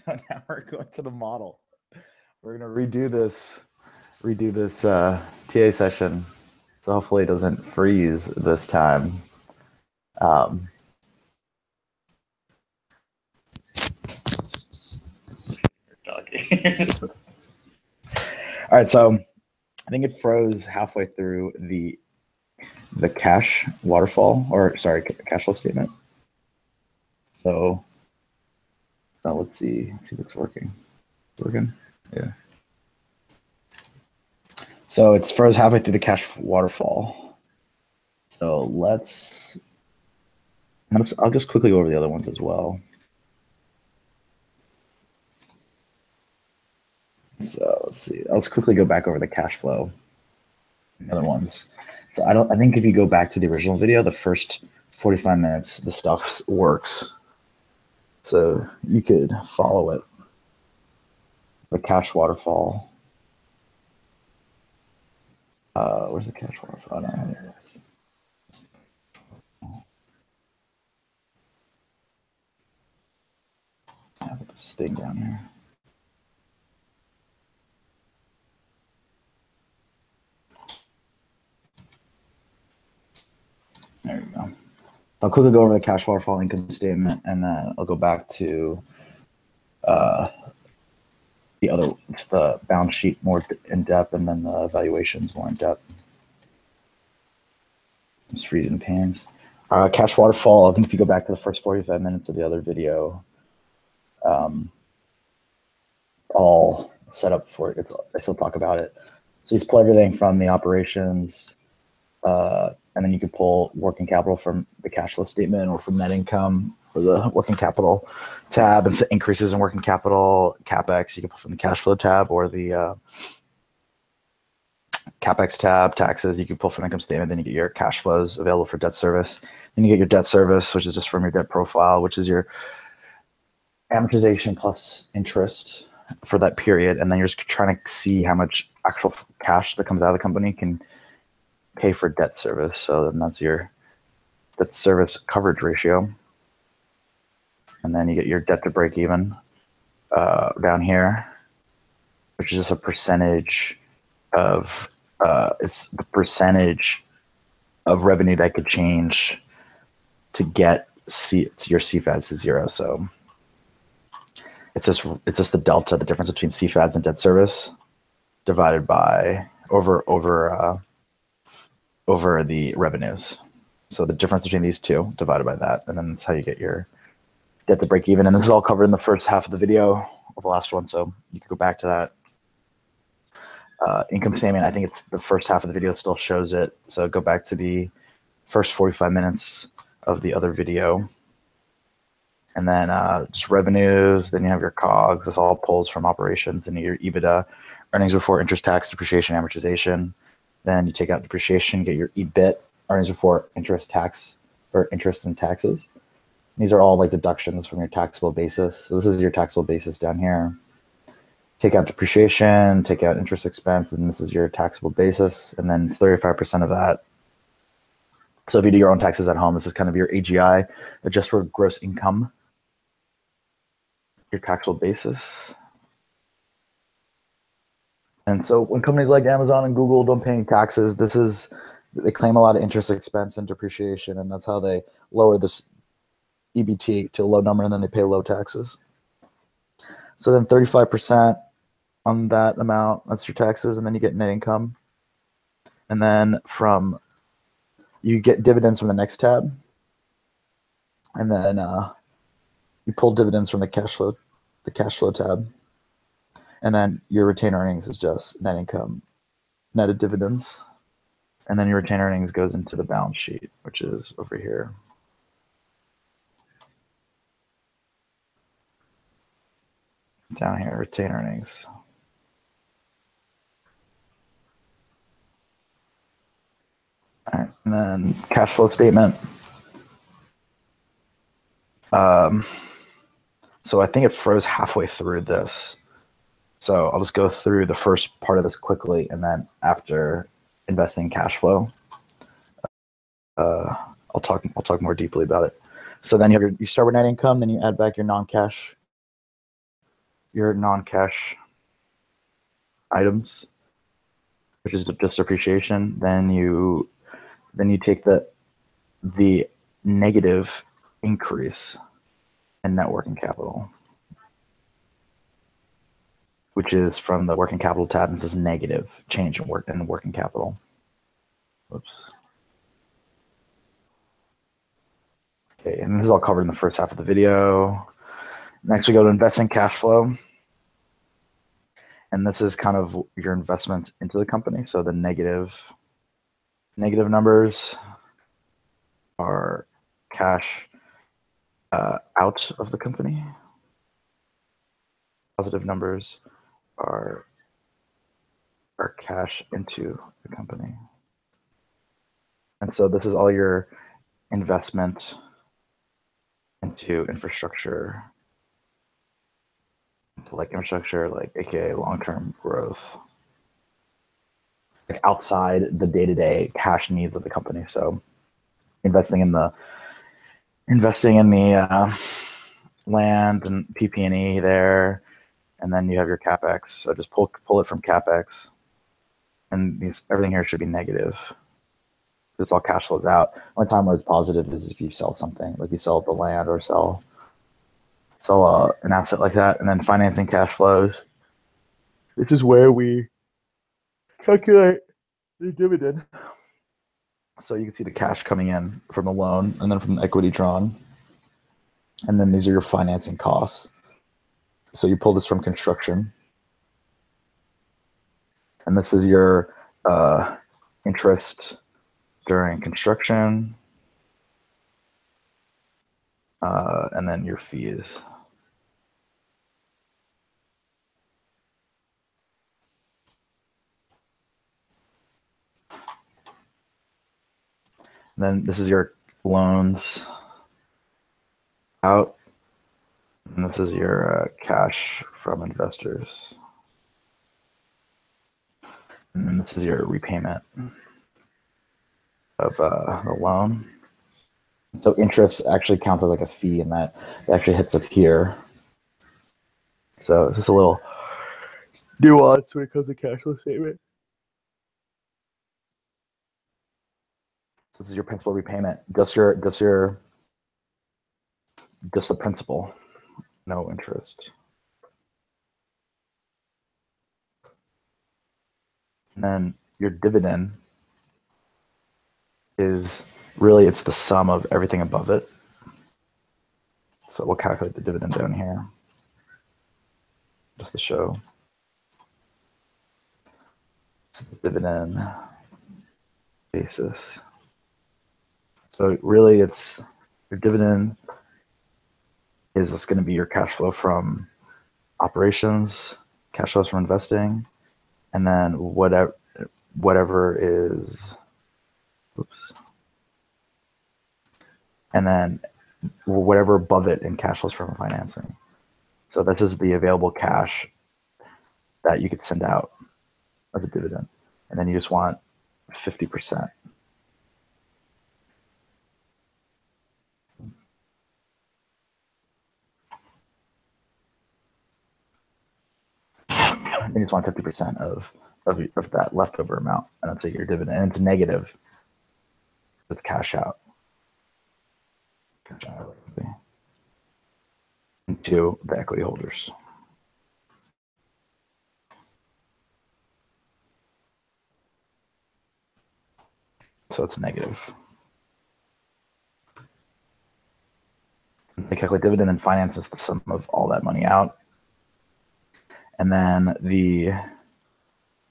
now we're going to the model. We're gonna redo this TA session. So hopefully it doesn't freeze this time. All right, so I think it froze halfway through the cash waterfall, or sorry, cash flow statement. So let's see if it's working. Working? Yeah. So it's froze halfway through the cash waterfall. So I'll just quickly go over the other ones as well. So let's see. I'll just quickly go back over the cash flow. The other ones. So I think if you go back to the original video, the first 45 minutes, the stuff works. So you could follow it. The cash waterfall. Where's the cash waterfall? Oh, no, there it is. I have this thing down here. There you go. I'll quickly go over the cash waterfall income statement, and then I'll go back to the balance sheet more in depth, and then the valuations more in depth. I'm just freezing pans. Cash waterfall, I think if you go back to the first 45 minutes of the other video, all set up for it. I still talk about it. So you just pull everything from the operations, and then you can pull working capital from the cash flow statement or from net income or the working capital tab, and increases in working capital, CapEx, you can pull from the cash flow tab or the CapEx tab, taxes, you can pull from income statement, then you get your cash flows available for debt service. Then you get your debt service, which is just from your debt profile, which is your amortization plus interest for that period. And then you're just trying to see how much actual cash that comes out of the company can pay for debt service. So then that's your debt service coverage ratio. And then you get your debt to break even down here, which is just a percentage of it's the percentage of revenue that could change to get your CFADs to zero. So it's just the delta, the difference between CFADs and debt service divided by over the revenues. So the difference between these two divided by that, and then that's how you get your debt to break even. And this is all covered in the first half of the video, or the last one, so you can go back to that. Income statement, I think it's the first half of the video still shows it. So go back to the first 45 minutes of the other video. And then just revenues, then you have your COGS. This all pulls from operations, and your EBITDA, earnings before interest, tax, depreciation, amortization. Then you take out depreciation, get your EBIT, earnings before interest, tax, or interest and taxes. These are all like deductions from your taxable basis. So this is your taxable basis down here. Take out depreciation, take out interest expense, and this is your taxable basis. And then it's 35% of that. So if you do your own taxes at home, this is kind of your AGI, adjust for gross income, your taxable basis. And so when companies like Amazon and Google don't pay any taxes, they claim a lot of interest expense and depreciation, and that's how they lower this EBT to a low number, and then they pay low taxes. So then 35% on that amount, that's your taxes, and then you get net income. And then you get dividends from the next tab. And then you pull dividends from the cash flow tab. And then your retained earnings is just net income, net of dividends. And then your retained earnings goes into the balance sheet, which is over here. Down here, retained earnings. All right, and then cash flow statement. So I think it froze halfway through this. So I'll just go through the first part of this quickly, and then after investing cash flow, I'll talk more deeply about it. So then you start with net income, then you add back your non-cash your non-cash items, which is just depreciation, then you take the negative increase in net working capital, which is from the working capital tab, and says negative change in working capital. Whoops. Okay, and this is all covered in the first half of the video. Next, we go to investing cash flow. And this is kind of your investments into the company. So the negative numbers are cash out of the company. Positive numbers are cash into the company. And so this is all your investment into infrastructure, like aka long-term growth, like outside the day-to-day cash needs of the company. So investing in the land and PP&E there, and then you have your capex. So just pull it from capex, and everything here should be negative. It's all cash flows out. The only time where it's positive is if you sell something, like you sell the land or sell an asset like that. And then financing cash flows, this is where we calculate the dividend. So you can see the cash coming in from the loan and then from the equity drawn. And then these are your financing costs. So you pull this from construction. And this is your interest during construction. And then your fees. And then this is your loans out. And this is your cash from investors. And then this is your repayment of the loan. So interest actually counts as like a fee, and that actually hits up here. So this is a little nuance when it comes to cash flow statement. So this is your principal repayment, just the principal, no interest. And then your dividend is really, it's the sum of everything above it. So we'll calculate the dividend down here, just to show. This is the dividend basis. So really, it's your dividend is just going to be your cash flow from operations, cash flows from investing, and then whatever is, oops, and then whatever above it in cash flows from financing. So this is the available cash that you could send out as a dividend, and then you just want 50%. You just want 50% of that leftover amount, and that's your dividend. And it's negative. It's cash out. Into the equity holders. So it's negative. They calculate dividend and finance is the sum of all that money out. And then the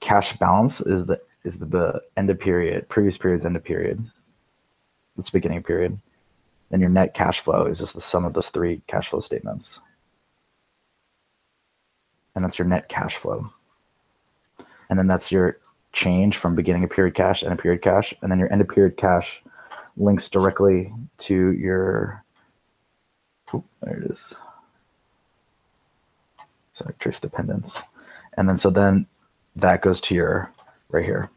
cash balance is the end of period, previous period's end of period. It's beginning period. Then your net cash flow is just the sum of those three cash flow statements. And that's your net cash flow. And then that's your change from beginning of period cash, end of period cash. And then your end of period cash links directly to your, there it is. Sorry, trace dependence. And then that goes to your, right here,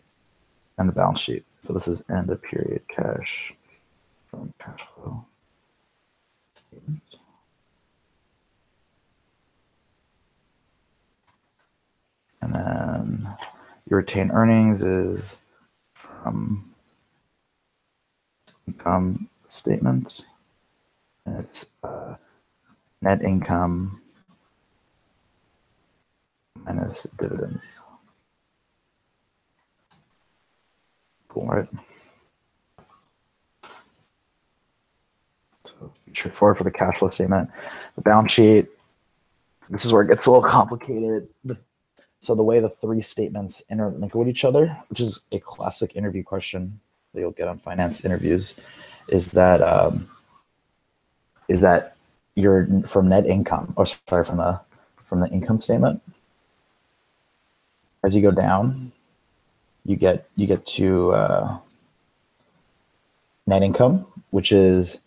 on the balance sheet. So this is end of period cash from cash flow statement. And then your retained earnings is from income statement. And it's net income minus dividends. Cool, right? So straightforward for the cash flow statement. The balance sheet, this is where it gets a little complicated. So the way the three statements interlink with each other, which is a classic interview question that you'll get on finance interviews, is that you're from net income, or sorry, from the income statement. As you go down, you get to net income, which is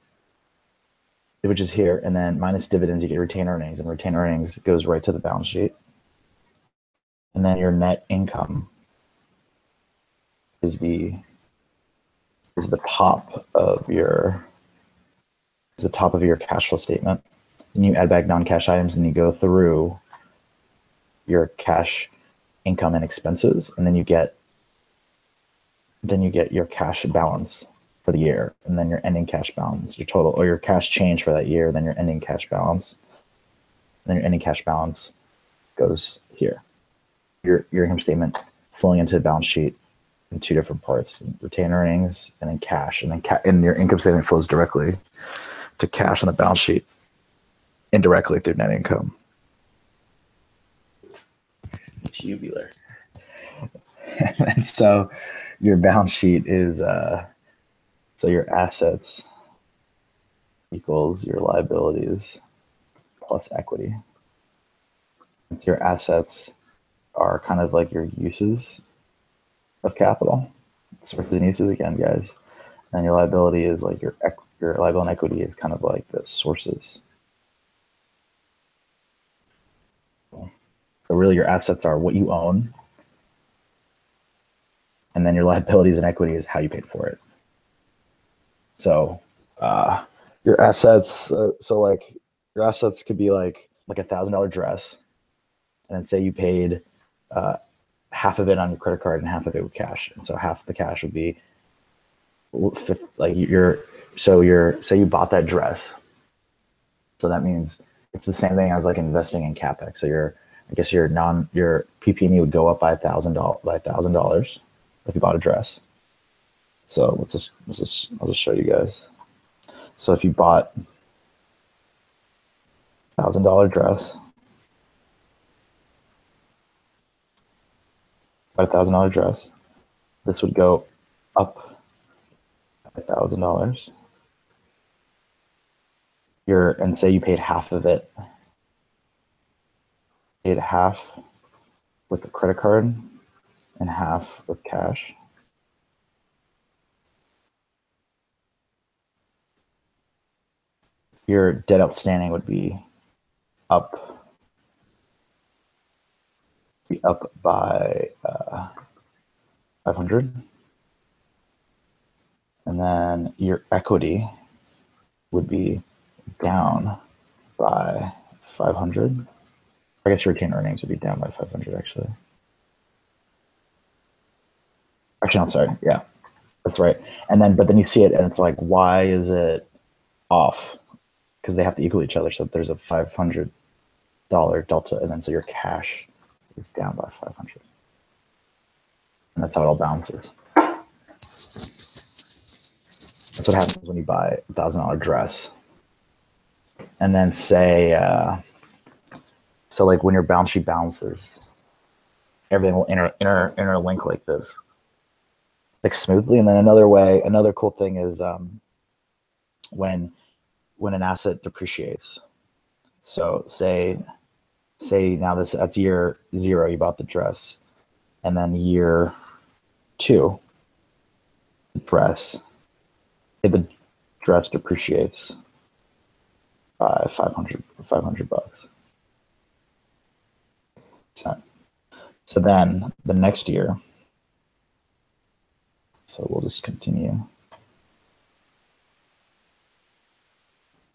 here, and then minus dividends, you get retained earnings, and retained earnings goes right to the balance sheet. And then your net income is the top of your cash flow statement. And you add back non-cash items, and you go through your cash income and expenses, and then you get your cash balance for the year, and then your ending cash balance, your total, or your cash change for that year, then your ending cash balance. And then your ending cash balance goes here. Your income statement flowing into the balance sheet in two different parts: retained earnings and then cash. And then and your income statement flows directly to cash on the balance sheet indirectly through net income. Tubular. And so your balance sheet is so your assets equals your liabilities plus equity. Your assets are kind of like your uses of capital, sources and uses again, guys. And your liability is like your liability and equity is kind of like the sources. So really your assets are what you own, and then your liabilities and equity is how you paid for it. So your assets, your assets could be like $1,000 dress, and then say you paid half of it on your credit card and half of it with cash. And so half the cash would be say you bought that dress. So that means it's the same thing as like investing in CapEx. So your PP&E would go up by $1,000 if you bought a dress. So I'll just show you guys. So if you bought $1,000 dress, $5,000 dress, this would go up $1,000. And say you paid half of it, paid half with the credit card and half with cash. Your debt outstanding would be up by 500, and then your equity would be down by 500. I guess your retained earnings would be down by 500 actually. Actually, no, sorry. Yeah, that's right. And then, but then you see it and it's like, why is it off? Because they have to equal each other. So there's a $500 delta, and then so your cash is down by 500. And that's how it all balances. That's what happens when you buy a $1,000 dress. And then say, so like when your balance sheet balances, everything will interlink like this, like smoothly. And then another cool thing is when an asset depreciates. So say now that's year 0, you bought the dress, and then year 2, the dress depreciates by 500 bucks. So then the next year, so we'll just continue.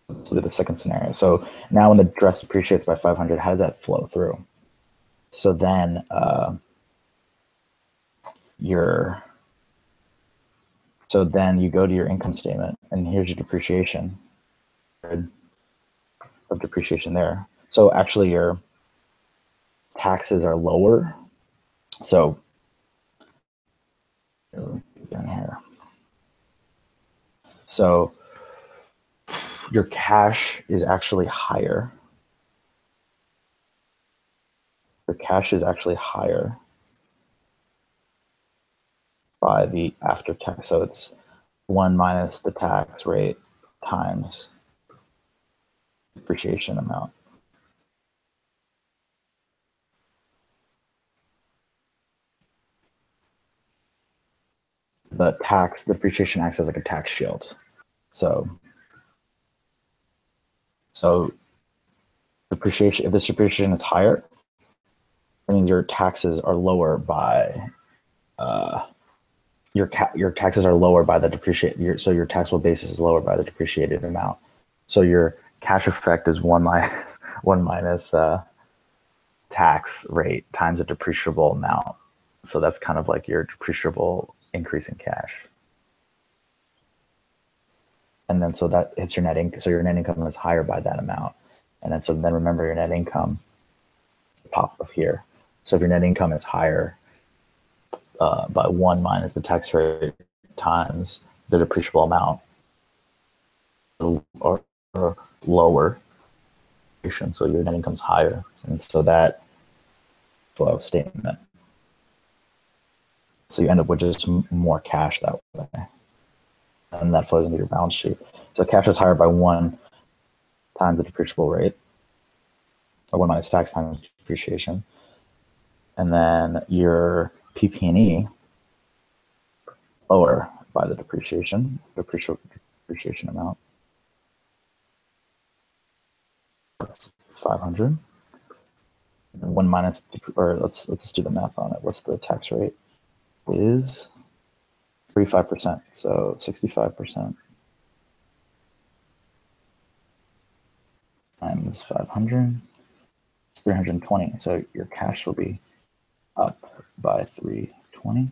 Let's look at the second scenario. So now when the dress depreciates by 500, how does that flow through? So then so then you go to your income statement, and here's your depreciation of depreciation there. So actually your taxes are lower. So down here. So your cash is actually higher. Your cash is actually higher by the after tax. So it's 1 minus the tax rate times depreciation amount. The depreciation acts as like a tax shield. So depreciation, if this depreciation is higher, it means your taxes are lower by your taxes are lower by the so your taxable basis is lower by the depreciated amount. So your cash effect is 1 minus tax rate times a depreciable amount. So that's kind of like your depreciable increase in cash. And then so that hits your net income. So your net income is higher by that amount. And then so then remember your net income top of here. So if your net income is higher by 1 minus the tax rate times the depreciable amount, or lower, so your net income is higher. And so that flow statement. So you end up with just more cash that way. And that flows into your balance sheet. So cash is higher by 1 times the depreciable rate, or 1 minus tax times depreciation. And then your PP&E lower by the depreciation amount. That's 500. And 1 minus, or let's just do the math on it. What's the tax rate? Is 35%. So 65% times 500 is 320. So your cash will be up by 320.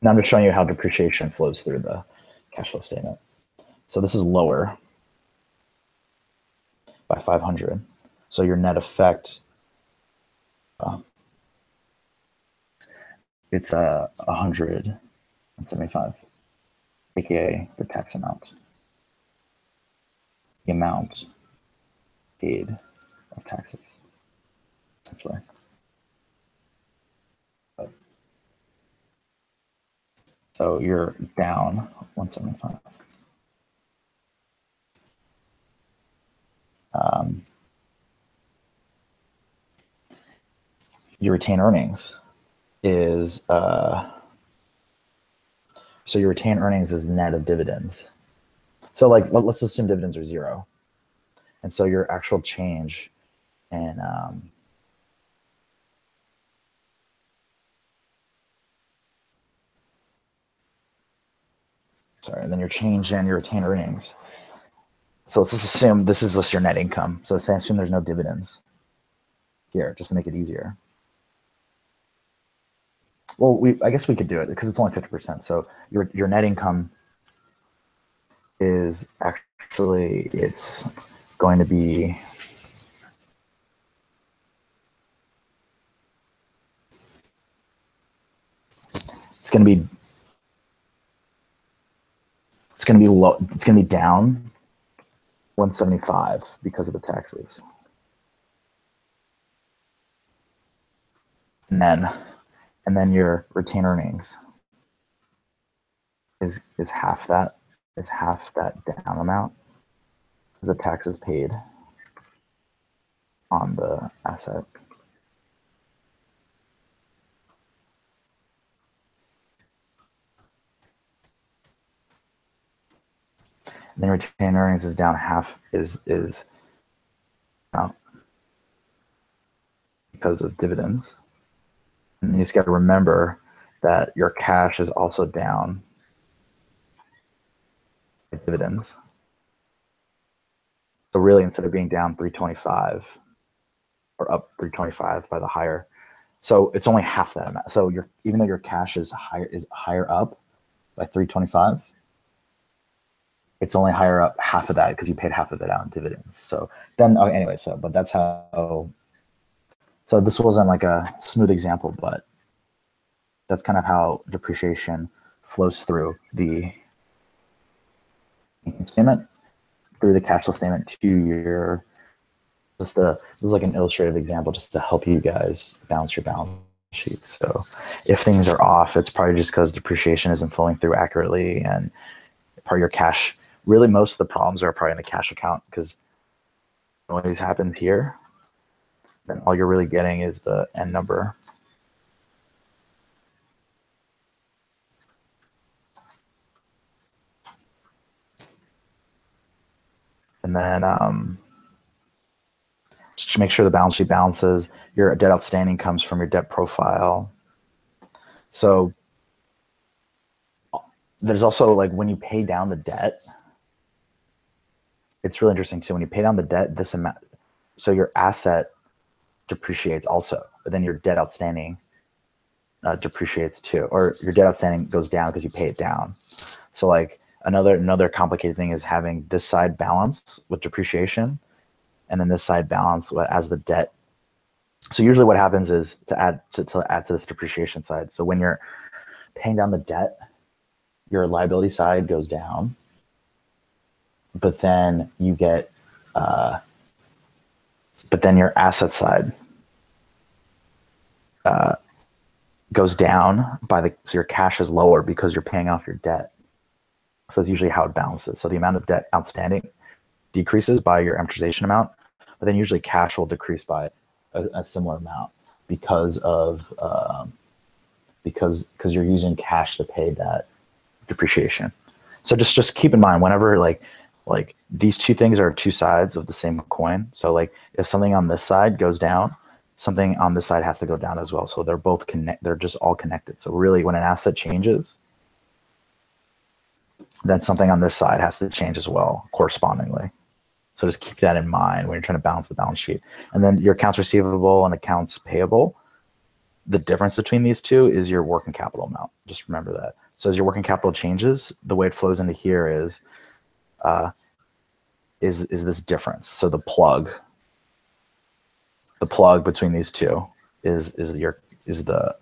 Now I'm just showing you how depreciation flows through the cash flow statement. So this is lower by 500. So your net effect, it's 175, aka the tax amount, the amount paid of taxes, essentially. So you're down 175. Your retained earnings is so your retained earnings is net of dividends. So like let's assume dividends are 0, and so your actual change in and then your change in your retained earnings. So let's just assume this is just your net income. So say assume there's no dividends here, just to make it easier. Well, I guess we could do it because it's only 50%. So your net income is actually, it's going to be low. It's going to be down 175 because of the taxes. And then your retained earnings is half that down amount because the tax is paid on the asset. And then retained earnings is down half is because of dividends. And you just got to remember that your cash is also down by dividends. So really, instead of being down 325 or up 325 by the higher, so it's only half that amount. So even though your cash is higher up by 325, it's only higher up half of that because you paid half of it out in dividends. So then, okay, anyway, but that's how. So this wasn't like a smooth example, but that's kind of how depreciation flows through the income statement, through the cash flow statement to your. This is like an illustrative example just to help you guys balance your balance sheet. So if things are off, it's probably just because depreciation isn't flowing through accurately, and part of your cash. Really, most of the problems are probably in the cash account because noise happens here. Then all you're really getting is the end number. And then just make sure the balance sheet balances. Your debt outstanding comes from your debt profile. So there's also, like, when you pay down the debt, it's really interesting too. When you pay down the debt, this amount, so your asset depreciates also, but then your debt outstanding depreciates too, or your debt outstanding goes down because you pay it down. So like another complicated thing is having this side balance with depreciation, and then this side balance as the debt. So usually what happens is to add to this depreciation side. So when you're paying down the debt, your liability side goes down, but then you get, but then your asset side goes down so your cash is lower because you're paying off your debt. So that's usually how it balances. So the amount of debt outstanding decreases by your amortization amount, but then usually cash will decrease by a similar amount because you're using cash to pay that depreciation. So just keep in mind whenever like these two things are two sides of the same coin. So like if something on this side goes down, something on this side has to go down as well. So they're both they're just all connected. So really when an asset changes, then something on this side has to change as well correspondingly. So just keep that in mind when you're trying to balance the balance sheet. And then your accounts receivable and accounts payable, the difference between these two is your working capital amount. Just remember that. So as your working capital changes, the way it flows into here is this difference. So the plug between these two is the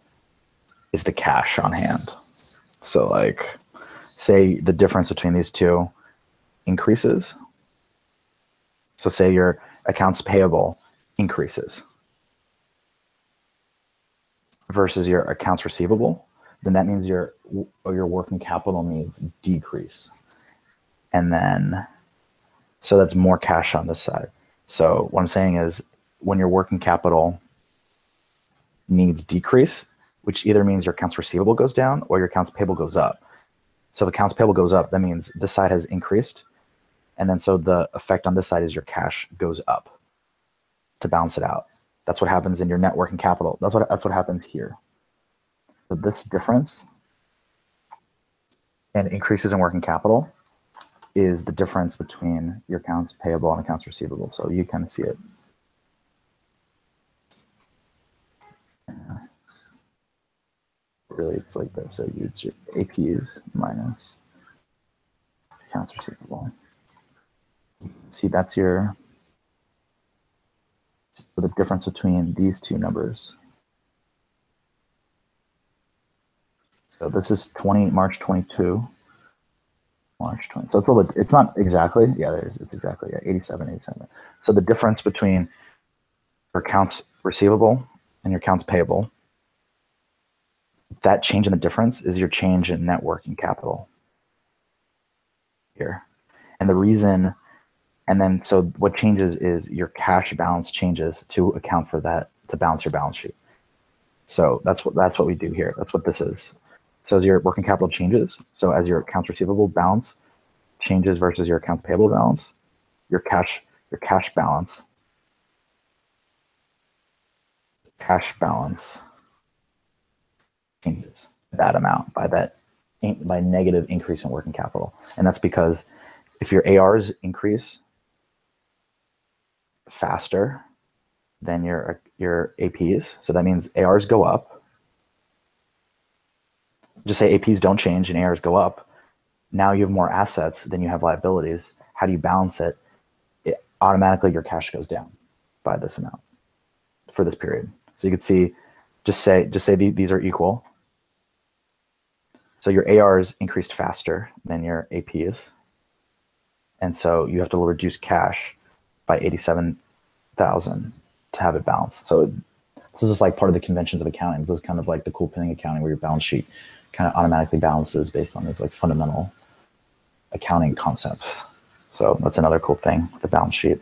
cash on hand. So like, say the difference between these two increases. So say your accounts payable increases versus your accounts receivable, then that means your working capital needs decrease. And then, so that's more cash on this side. So what I'm saying is when your working capital needs decrease, which either means your accounts receivable goes down or your accounts payable goes up. So if accounts payable goes up, that means this side has increased. And then so the effect on this side is your cash goes up to balance it out. That's what happens in your net working capital. That's what happens here. So this difference and increases in working capital is the difference between your accounts payable and accounts receivable. So you kind of see it. Really, it's like this. So it's your APs minus accounts receivable. See, that's so the difference between these two numbers. So this is March 22. March 20. So it's a little bit, it's not exactly, it's exactly, 87. So the difference between your accounts receivable and your accounts payable, that change in the difference is your change in net working capital here. And the reason, and then so what changes is your cash balance changes to account for that, to balance your balance sheet. So that's what we do here. That's what this is. So as your working capital changes, so as your accounts receivable balance changes versus your accounts payable balance, your cash balance changes that amount by negative increase in working capital. And that's because if your ARs increase, faster than your APs. So that means ARs go up. Just say APs don't change and ARs go up. Now you have more assets than you have liabilities. How do you balance it? Automatically your cash goes down by this amount for this period. So you could see, just say these are equal. So your ARs increased faster than your APs. And so you have to reduce cash by 87,000 to have it balanced. So this is like part of the conventions of accounting. This is kind of like the cool penning accounting where your balance sheet kind of automatically balances based on this like fundamental accounting concepts. So that's another cool thing, the balance sheet.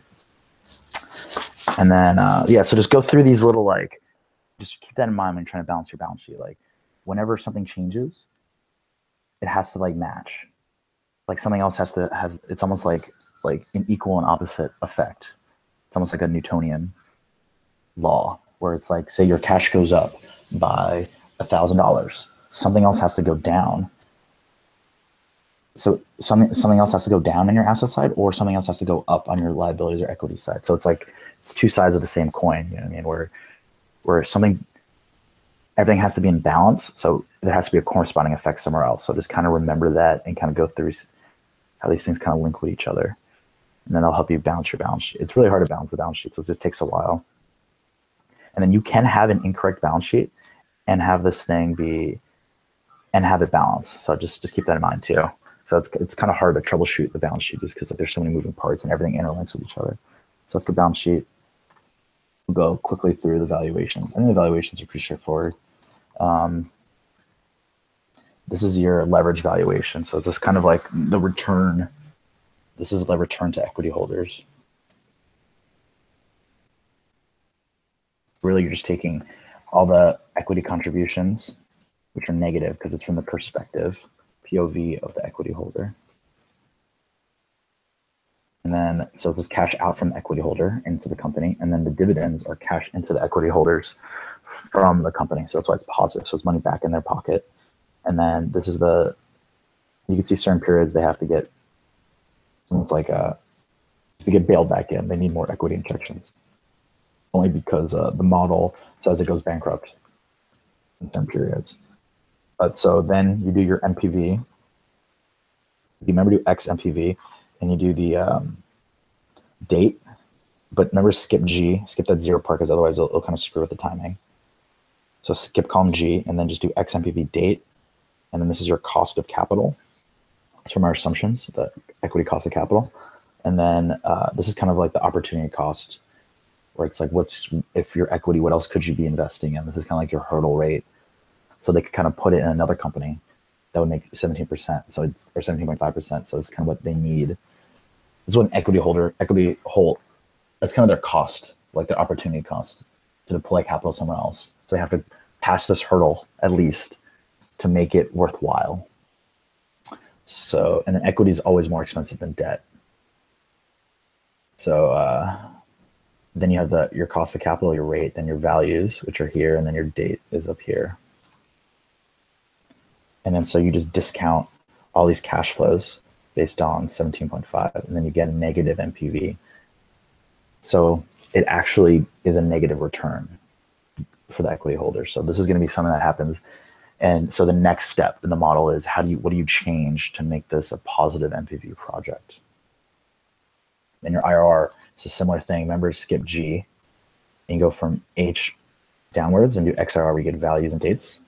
And then, yeah, so just go through these little, like, just keep that in mind when you're trying to balance your balance sheet. Like whenever something changes, it has to like match. Like something else has to have, it's almost like an equal and opposite effect. It's almost like a Newtonian law where it's like, say your cash goes up by $1,000, something else has to go down. So something else has to go down on your asset side, or something else has to go up on your liabilities or equity side. So it's like, it's two sides of the same coin, you know what I mean? Where everything has to be in balance. So there has to be a corresponding effect somewhere else. So just kind of remember that and kind of go through how these things kind of link with each other. And then that'll help you balance your balance sheet. It's really hard to balance the balance sheet, so it just takes a while. And then you can have an incorrect balance sheet and have this thing and have it balanced. So just keep that in mind too. So it's kind of hard to troubleshoot the balance sheet just because like, there's so many moving parts and everything interlinks with each other. So that's the balance sheet. We'll go quickly through the valuations. I think the valuations are pretty straightforward. This is your leverage valuation. So it's just kind of like the return. This is the return to equity holders. Really, you're just taking all the equity contributions, which are negative because it's from the perspective, POV of the equity holder. And then, so this is cash out from the equity holder into the company. And then the dividends are cash into the equity holders from the company. So that's why it's positive. So it's money back in their pocket. And then this is you can see certain periods they have to get, it's like to get bailed back in. They need more equity injections. Only because the model says it goes bankrupt in certain periods. But so then you do your NPV. You remember to do X NPV, and you do the date. But remember, skip G, skip that 0 part, because otherwise it'll kind of screw with the timing. So skip column G, and then just do X NPV date. And then this is your cost of capital. It's from our assumptions, the equity cost of capital. And then this is kind of like the opportunity cost, where it's like, if your equity, what else could you be investing in? This is kind of like your hurdle rate. So they could kind of put it in another company that would make 17%, so it's, or 17.5%. So it's kind of what they need. This is what an equity hold, that's kind of their cost, like their opportunity cost to deploy capital somewhere else. So they have to pass this hurdle at least to make it worthwhile. So, and then equity is always more expensive than debt. So then you have your cost of capital, your rate, then your values, which are here, and then your date is up here. And then so you just discount all these cash flows based on 17.5, and then you get a negative NPV. So it actually is a negative return for the equity holder. So this is going to be something that happens. And so the next step in the model is what do you change to make this a positive NPV project? Then your IRR, it's a similar thing. Remember, skip G and you go from H downwards and do XIRR where you get values and dates.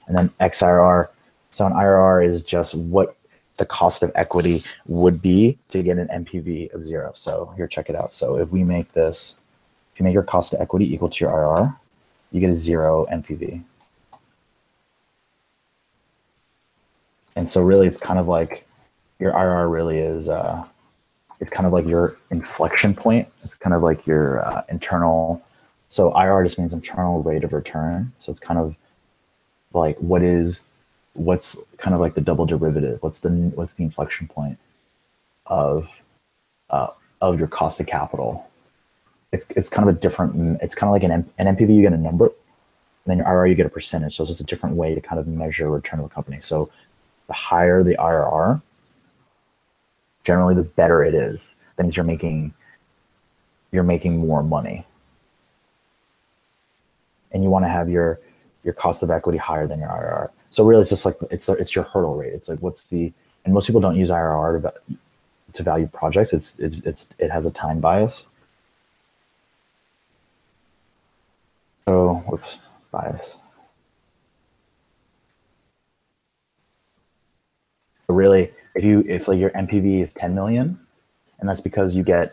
And then XIRR, so an IRR is just what the cost of equity would be to get an NPV of 0. So here, check it out. So if we make this, if you make your cost of equity equal to your IRR, you get a 0 NPV. And so really it's kind of like your IRR really is, it's kind of like your inflection point. It's kind of like your internal, so IRR just means internal rate of return. So it's kind of like what's kind of like the double derivative? What's the inflection point of your cost of capital? It's kind of a different, it's kind of like an NPV, you get a number, and then your IRR, you get a percentage. So it's just a different way to kind of measure return of a company. So the higher the IRR, generally the better it is. That means you're making you're making more money. And you want to have your cost of equity higher than your IRR. So really, it's just like it's your hurdle rate. It's like and most people don't use IRR to value projects. It has a time bias. So whoops, bias. So really, if like your NPV is 10 million, and that's because you get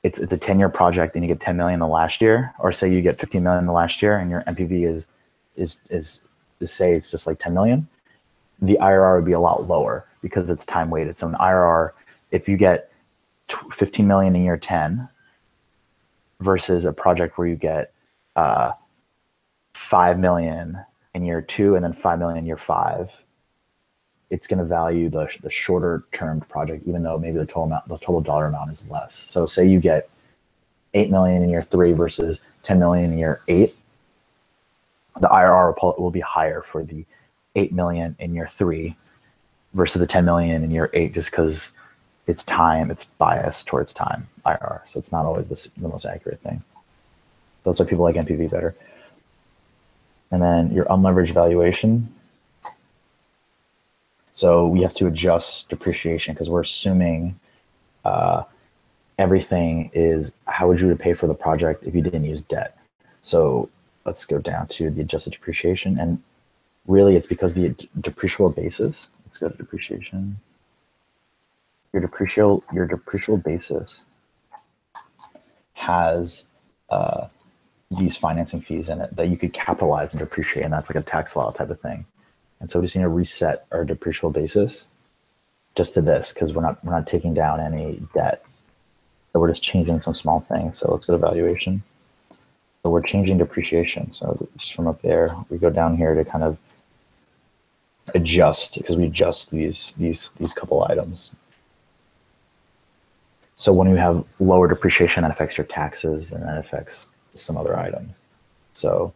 it's a 10-year project and you get 10 million the last year, or say you get 15 million the last year and your NPV is say it's just like 10 million, the IRR would be a lot lower because it's time weighted. So an IRR, if you get 15 million in year 10 versus a project where you get 5 million in year 2 and then 5 million in year 5, it's going to value the shorter termed project, even though maybe the total dollar amount is less. So say you get 8 million in year 3 versus 10 million in year 8, the IRR will be higher for the 8 million in year 3 versus the 10 million in year 8, just because it's biased towards time IRR. So it's not always the most accurate thing. That's why people like NPV better. And then your unleveraged valuation. So we have to adjust depreciation because we're assuming everything is how would you pay for the project if you didn't use debt. So let's go down to the adjusted depreciation, and really it's because the depreciable basis. Let's go to depreciation. Your depreciable basis has these financing fees in it that you could capitalize and depreciate, and that's like a tax law type of thing. And so we just need to reset our depreciable basis just to this because we're not taking down any debt. So we're just changing some small things. So let's go to valuation. So we're changing depreciation. So just from up there, we go down here to kind of adjust because we adjust these couple items. So when you have lower depreciation, that affects your taxes and that affects some other items. So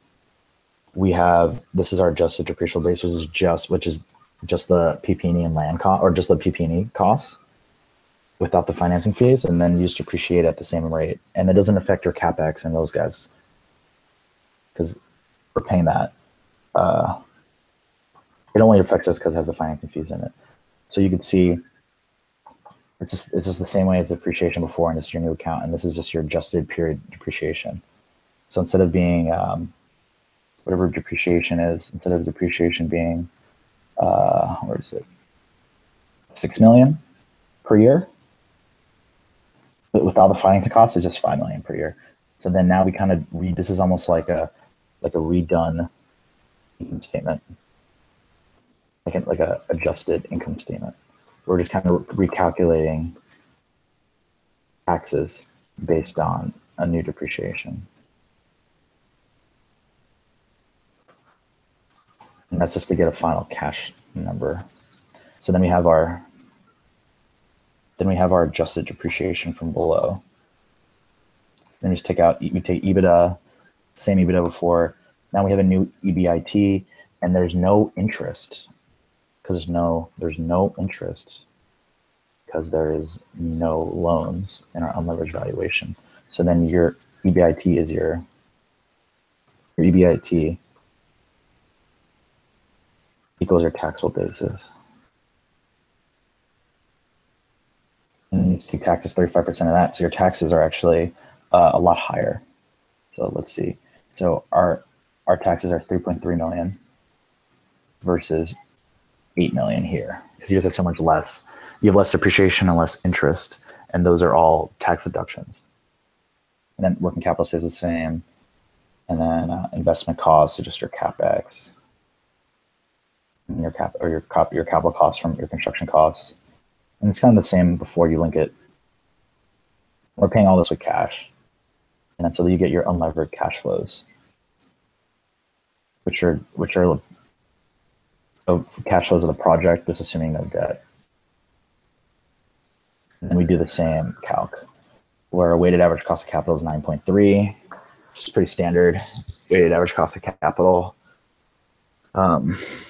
we have, this is our adjusted depreciable base, which is just the PP&E and land cost, or just the PP&E costs without the financing fees, and then you just depreciate at the same rate. And it doesn't affect your CapEx and those guys because we're paying that. It only affects us because it has the financing fees in it. So you can see it's just the same way as depreciation before, and it's your new account, and this is just your adjusted period depreciation. So instead of being whatever depreciation is, instead of depreciation being where is it, 6 million per year, but without the financing costs, it's just 5 million per year. So then now we kind of this is almost like a redone income statement, like a adjusted income statement. We're just kind of recalculating taxes based on a new depreciation. And that's just to get a final cash number. So then we have our adjusted depreciation from below. Then we just take EBITDA, same EBITDA before. Now we have a new EBIT, and there's no interest because there's no interest because there is no loans in our unleveraged valuation. So then your EBIT is your EBIT equals your taxable basis. And you take taxes 35% of that, so your taxes are actually a lot higher. So let's see. So our taxes are 3.3 million versus 8 million here because you have so much less. You have less depreciation and less interest, and those are all tax deductions. And then working capital stays the same, and then investment costs, so just your capex, and your capital costs from your construction costs, and it's kind of the same before you link it. We're paying all this with cash, and then so you get your unlevered cash flows, which are cash flows of the project, just assuming no debt. And we do the same calc, where our weighted average cost of capital is 9.3, which is pretty standard weighted average cost of capital. I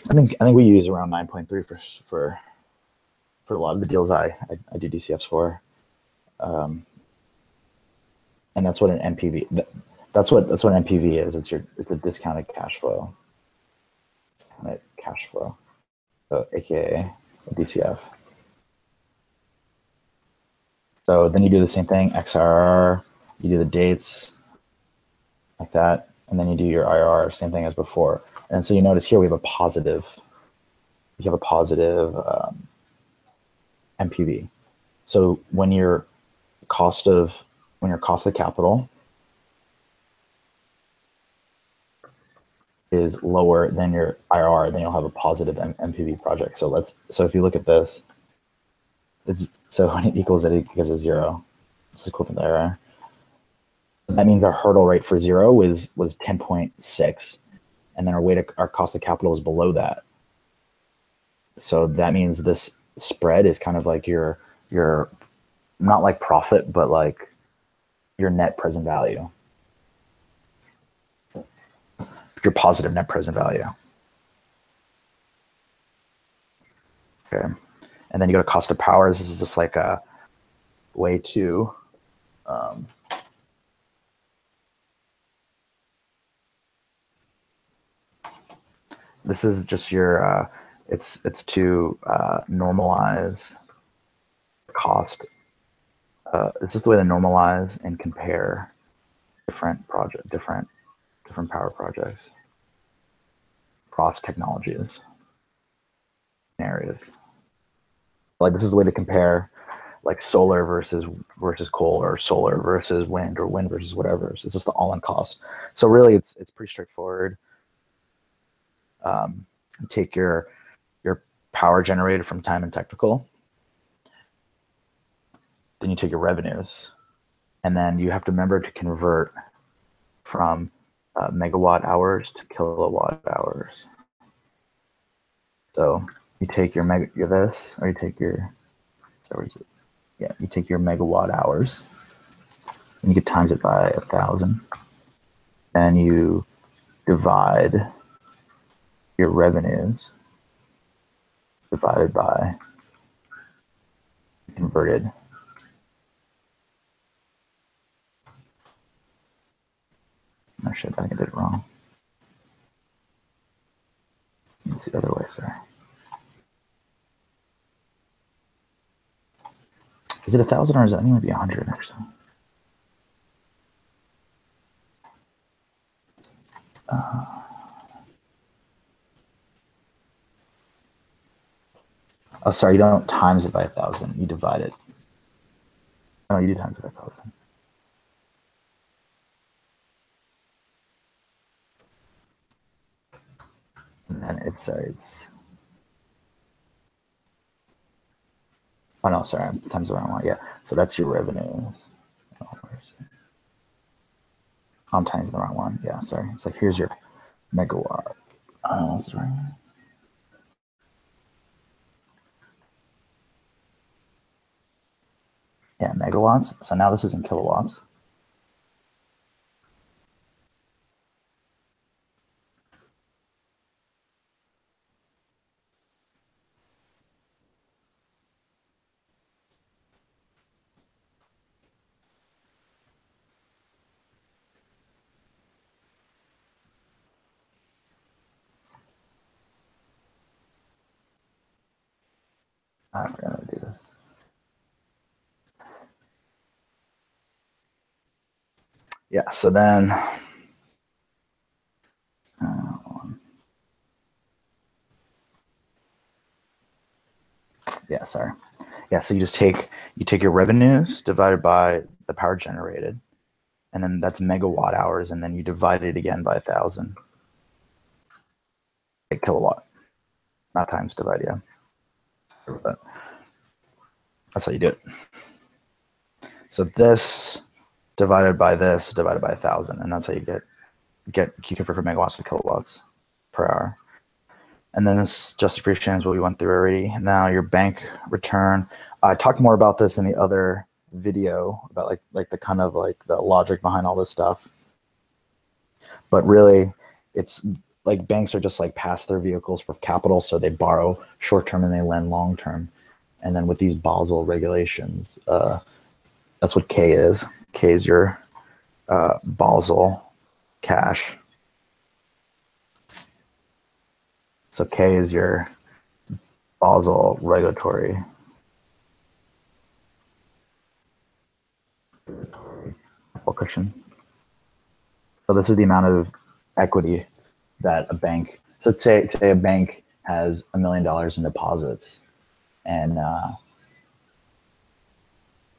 think we use around 9.3 for a lot of the deals I do DCFs for. And that's what an NPV. That's what an NPV is. It's a discounted cash flow. Discounted cash flow, so AKA a DCF. So then you do the same thing, XRR. You do the dates like that, and then you do your IRR, same thing as before. And so you notice here we have a positive. You have a positive NPV. So when your cost of capital is lower than your IRR, then you'll have a positive NPV project. So if you look at this, so when it equals it gives us 0. It's equivalent to error. That means our hurdle rate for 0 was 10.6, and then our cost of capital is below that. So that means this spread is kind of like your not like profit, but like your net present value. Your positive net present value. Okay. And then you go to cost of power. This is just like a way to this is just your it's to normalize cost. It's just the way to normalize and compare different power projects across technologies and areas. Like this is the way to compare like solar versus coal, or solar versus wind, or wind versus whatever. So it's just the all-in cost. So really it's pretty straightforward. You take your power generated from time and technical, then you take your revenues, and then you have to remember to convert from megawatt hours to kilowatt hours. So you take your this, or you take your, so is it? Yeah, you take your megawatt hours, and you could times it by 1,000, and you divide your revenues divided by converted. No shit, I think I did it wrong. It's the other way, sorry. Is it 1,000 or is it? I think it might be 100 actually. Oh, sorry, you don't times it by 1,000. You divide it. Oh, you do times it by 1,000. And then it's oh no, sorry, times the wrong one. Yeah, so that's your revenue. I'm times the wrong one. Yeah, sorry. It's like here's your megawatt. Oh, that's right. Yeah, megawatts. So now this is in kilowatts. I forgot how to do this. Yeah, so then yeah, sorry. Yeah, so you take your revenues divided by the power generated, and then that's megawatt hours, and then you divide it again by 1,000. A kilowatt, not times, divide, yeah. But that's how you do it. So this divided by this divided by 1,000, and that's how you you convert from megawatts to kilowatts per hour. And then this just depreciation is what we went through already. Now your bank return. I talked more about this in the other video about like the kind of like the logic behind all this stuff. But really, it's like banks are just like pass-through vehicles for capital, so they borrow short-term and they lend long-term. And then with these Basel regulations, that's what K is. K is your Basel cash. So K is your Basel regulatory cushion. So this is the amount of equity that a bank. So say a bank has $1 million in deposits, and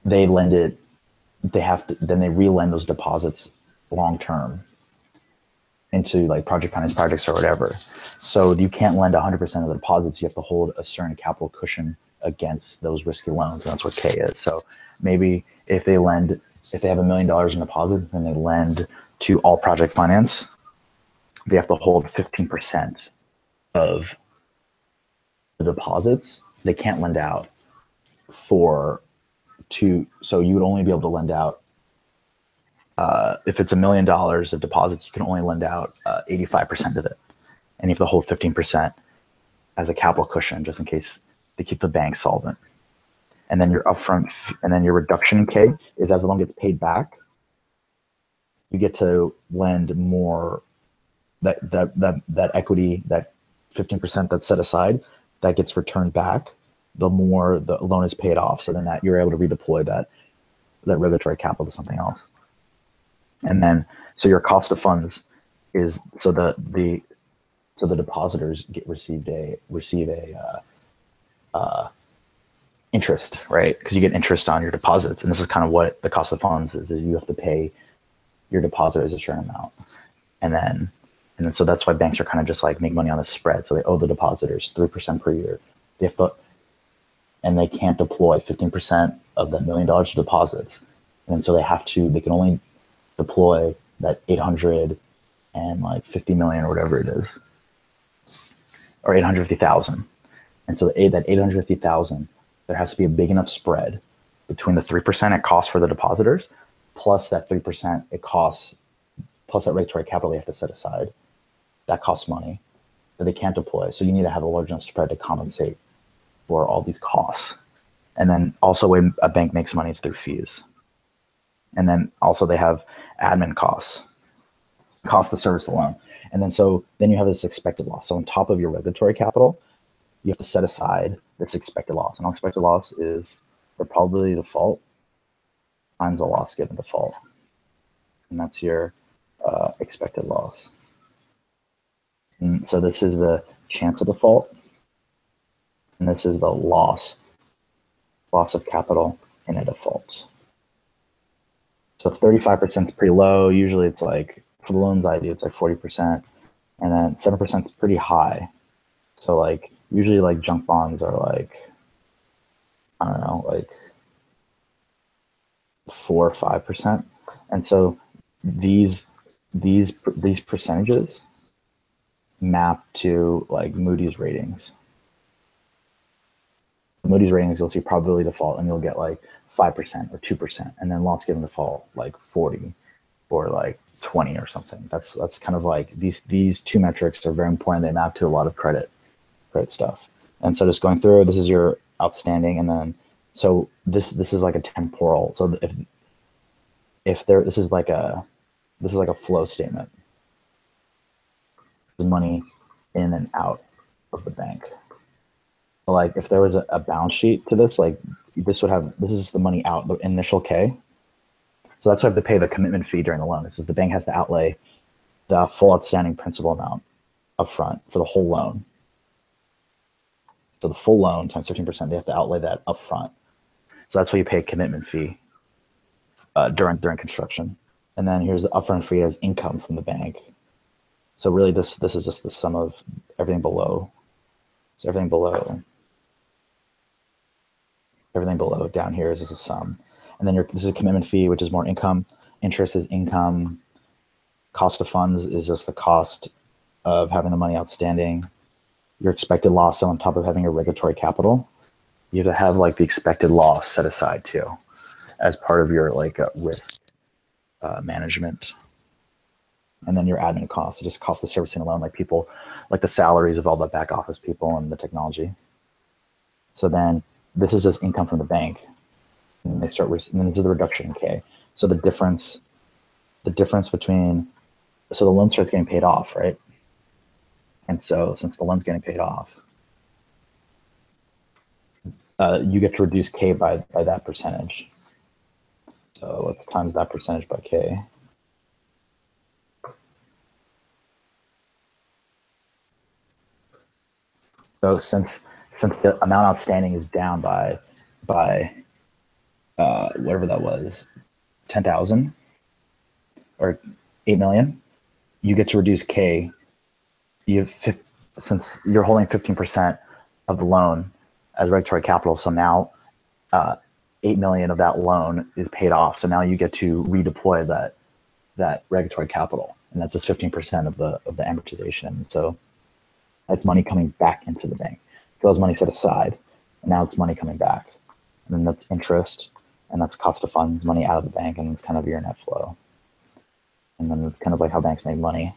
they lend it. Then they re-lend those deposits long term into like project finance projects or whatever. So you can't lend 100% of the deposits. You have to hold a certain capital cushion against those risky loans, and that's what K is. So maybe if they have $1 million in deposits and they lend to all project finance, they have to hold 15% of the deposits. They can't lend out so you would only be able to lend out if it's $1 million of deposits, you can only lend out 85% of it, and you have to hold 15% as a capital cushion just in case they keep the bank solvent. And then your upfront, and then your reduction in K is as the loan gets paid back, you get to lend more. That equity, that 15% that's set aside, that gets returned back, the more the loan is paid off. So then that you're able to redeploy that regulatory capital to something else. And then, so your cost of funds is, so the depositors receive interest, right? Because you get interest on your deposits, and this is kind of what the cost of funds is you have to pay your depositors a certain amount, and then so that's why banks are kind of just like make money on the spread. So they owe the depositors 3% per year. They have to, and they can't deploy 15% of that $1 million of deposits, and so they can only deploy that 850 million or whatever it is, or 850,000. And so that 850,000, there has to be a big enough spread between the 3% it costs for the depositors, plus that 3% it costs, plus that regulatory capital they have to set aside. That costs money that they can't deploy. So you need to have a large enough spread to compensate for all these costs. And then also when a bank makes money is through fees. And then also they have admin costs to service the loan. And then you have this expected loss. So on top of your regulatory capital, you have to set aside this expected loss. And expected loss is the probability of default times the loss given default. And that's your expected loss. And so this is the chance of default. And this is the loss of capital in a default. So 35% is pretty low. Usually it's like, for the loans I do, it's like 40%. And then 7% is pretty high. So like, usually like junk bonds are like, I don't know, like 4 or 5%. And so these percentages map to like Moody's ratings. Moody's ratings, you'll see probability default, and you'll get like 5% or 2%, and then loss given default like 40 or like 20 or something. That's kind of like these two metrics are very important. They map to a lot of credit stuff. And so just going through, this is your outstanding, and then so this is like a temporal. So if this is like a flow statement. The money in and out of the bank. So like if there was a balance sheet to this, like this is the money out, the initial K. So that's why I have to pay the commitment fee during the loan. This is the bank has to outlay the full outstanding principal amount upfront for the whole loan. So the full loan times 15%, they have to outlay that upfront. So that's why you pay a commitment fee during construction. And then here's the upfront fee as income from the bank. So really this is just the sum of everything below. So everything below down here is just a sum. And then this is a commitment fee, which is more income. Interest is income. Cost of funds is just the cost of having the money outstanding. Your expected loss on top of having your regulatory capital. You have to have like the expected loss set aside too, as part of your like risk management. And then your admin costs, it just costs the servicing alone, like people, like the salaries of all the back office people and the technology. So then this is just income from the bank. And they start, and then this is the reduction in K. So the difference the difference between, so the loan starts getting paid off, right? And so since the loan's getting paid off, you get to reduce K by that percentage. So let's times that percentage by K. So since the amount outstanding is down by whatever that was, 10,000 or 8 million, you get to reduce K. Since you're holding 15% of the loan as regulatory capital, so now 8 million of that loan is paid off. So now you get to redeploy that regulatory capital, and that's just 15% of the amortization. And so that's money coming back into the bank. So that was money set aside, and now it's money coming back. And then that's interest, and that's cost of funds, money out of the bank, and it's kind of your net flow. And then it's kind of like how banks make money.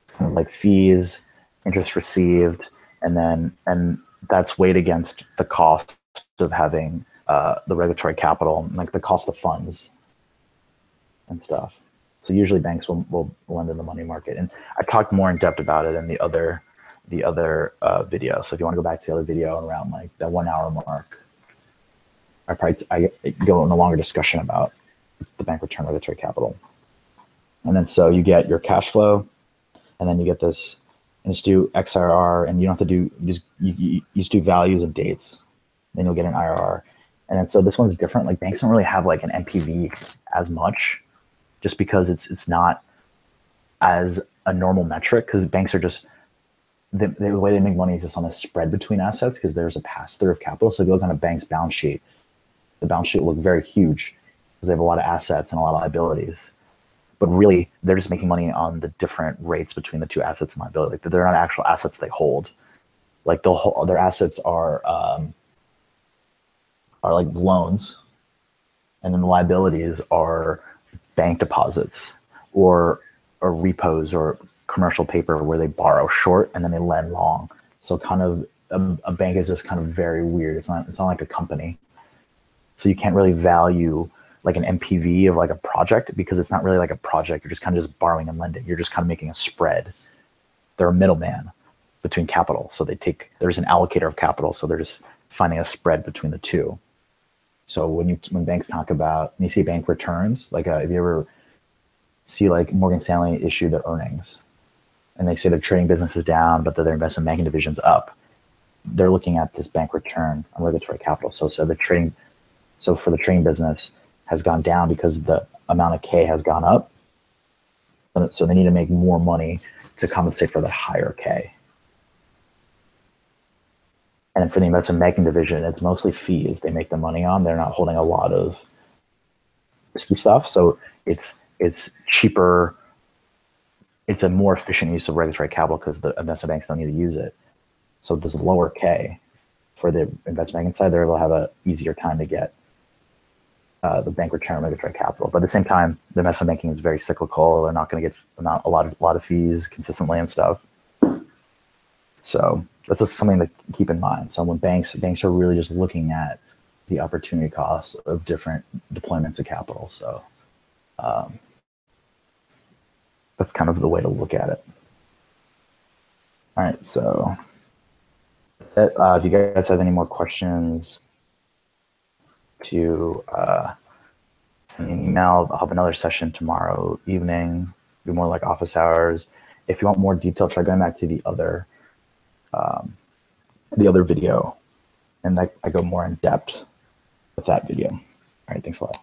It's kind of like fees, interest received, and that's weighed against the cost of having the regulatory capital, like the cost of funds and stuff. So usually banks will lend in the money market, and I talked more in depth about it in the other video. So if you want to go back to the other video around like that 1 hour mark, I go in a longer discussion about the bank return regulatory capital. And then so you get your cash flow, and then you get this, and just do XIRR, and you don't have to do, you just do values and dates, then you'll get an IRR. And then so this one's different. Like banks don't really have like an NPV as much, just because it's not as a normal metric, because banks are just, the way they make money is just on a spread between assets, because there's a pass-through of capital. So if you look on a bank's balance sheet, the balance sheet will look very huge because they have a lot of assets and a lot of liabilities. But really, they're just making money on the different rates between the two assets and liability. Like they're not actual assets they hold. Like their assets are like loans, and then the liabilities are bank deposits or repos or commercial paper where they borrow short and then they lend long. So kind of a bank is just kind of very weird. It's not like a company. So you can't really value like an NPV of like a project, because it's not really like a project. You're just kind of just borrowing and lending. You're just kind of making a spread. They're a middleman between capital. So there's an allocator of capital. So they're just finding a spread between the two. So when banks talk about, when you see bank returns, like if you ever see like Morgan Stanley issue their earnings, and they say their trading business is down, but their investment banking division's up, they're looking at this bank return on regulatory capital. So for the trading business has gone down because the amount of K has gone up. So they need to make more money to compensate for the higher K. And then for the investment banking division, it's mostly fees they make the money on. They're not holding a lot of risky stuff. So it's cheaper. It's a more efficient use of regulatory capital because the investment banks don't need to use it. So there's a lower K for the investment banking side. They're able to have an easier time to get the bank return regulatory capital. But at the same time, the investment banking is very cyclical. They're not going to get a lot of fees consistently and stuff. So that's just something to keep in mind. So when banks are really just looking at the opportunity costs of different deployments of capital. So that's kind of the way to look at it. All right, so if you guys have any more questions, to send me an email. I'll have another session tomorrow evening, be more like office hours. If you want more detail, try going back to the other video, and I go more in depth with that video. All right, thanks a lot.